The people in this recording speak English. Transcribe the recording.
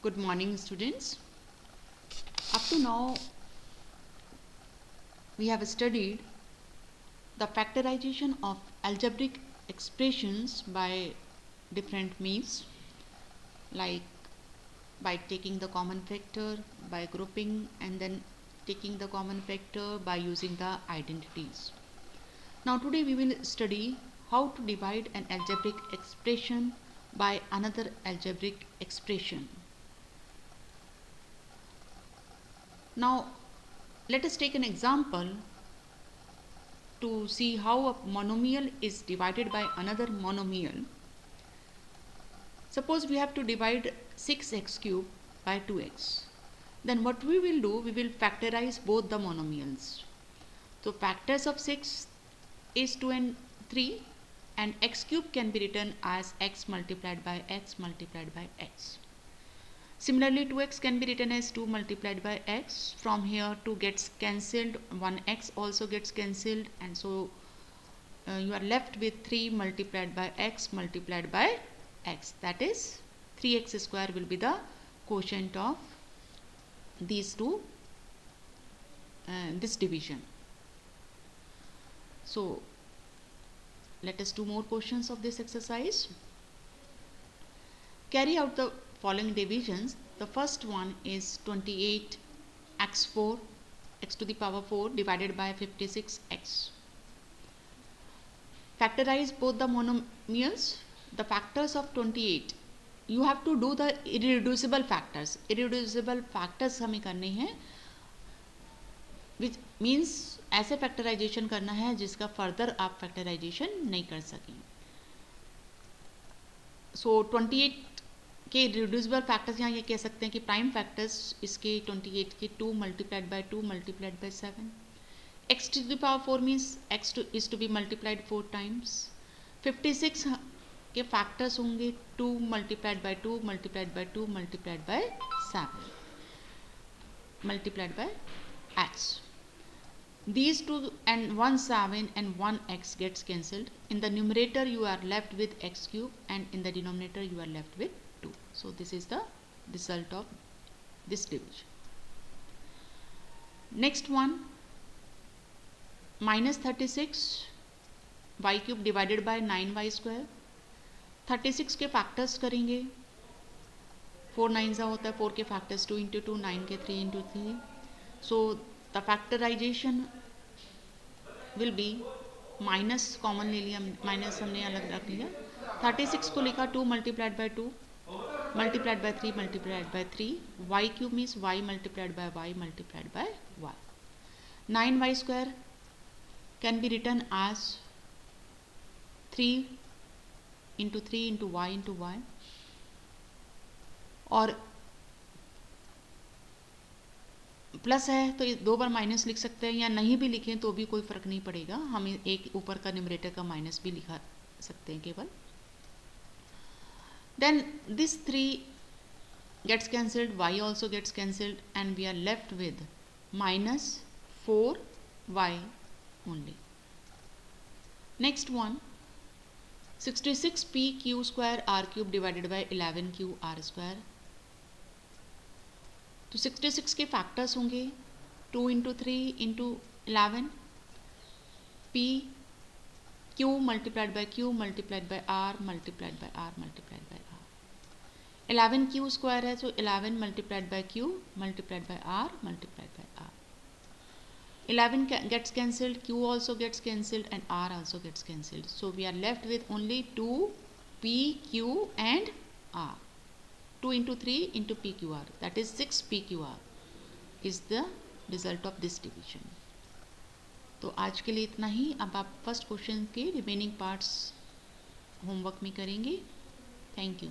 Good morning, students. Up to now, we have studied the factorization of algebraic expressions by different means, like by taking the common factor, by grouping, and then taking the common factor by using the identities. Now today we will study how to divide an algebraic expression by another algebraic expression. Now let us take an example to see how a monomial is divided by another monomial. Suppose we have to divide 6x cube by 2x. Then what we will do, we will factorize both the monomials. So factors of 6 is 2 and 3, and x cube can be written as x multiplied by x multiplied by x. Similarly, 2x can be written as 2 multiplied by x. From here 2 gets cancelled, 1x also gets cancelled, and so you are left with 3 multiplied by x multiplied by x. That is 3x square will be the quotient of these two, this division. So let us do more questions of this exercise. Carry out the following divisions. The first one is 28x4 x to the power 4 divided by 56x. Factorize both the monomials. The factors of 28, you have to do the irreducible factors. Irreducible factors हमें करने हैं, which means ऐसे factorization करना है जिसका further आप factorization नहीं कर सकें. So 28 के रिड्यूसिबल फैक्टर्स यहाँ ये कह सकते हैं कि प्राइम फैक्टर्स इसके 28 के 2 multiplied by 2 multiplied bye 7. x to the power 4 means x is to be multiplied 4 times. 56 के फैक्टर्स होंगे 2 multiplied by 2 multiplied by 2 multiplied bye 7 multiplied by x. These two and 1 7 and 1 x gets cancelled. In the numerator you are left with x cube, and in the denominator you are left with 2. So this is the result of this division. Next one, minus 36 y cube divided by 9y square. 36 के factors करेंगे, 4 9 होता है, 4 के factors 2 into 2, 9 के 3 into 3. So the factorization will be minus common ले लिया, minus हमने अलग रख लिया. 36 को लिखा 2 multiplied by 2 multiplied by 3 multiplied by 3. y cube means y multiplied by y multiplied by y. 9y square can be written as 3 into 3 into y into y. और plus है तो दो बार माइनस लिख सकते हैं, या नहीं भी लिखें तो भी कोई फ़र्क नहीं पड़ेगा, हम एक ऊपर का न्यूमरेटर का माइनस भी लिखा सकते हैं केवल. Then this 3 gets cancelled, y also gets cancelled, and we are left with minus 4y only. Next one, 66p q square r cube divided by 11q r square. तो 66 के फैक्टर्स होंगे 2 into 3 into 11, p q multiplied by q multiplied by r multiplied by r multiplied by r. 11 q square है तो 11 multiplied by q multiplied by r multiplied by r. 11 gets cancelled, q also gets cancelled, and r also gets cancelled. So we are left with only 2 p q and r. 2 into 3 into PQR, that is 6 PQR is the result of this division. तो आज के लिए इतना ही. अब आप first question के remaining parts homework में करेंगे. Thank you.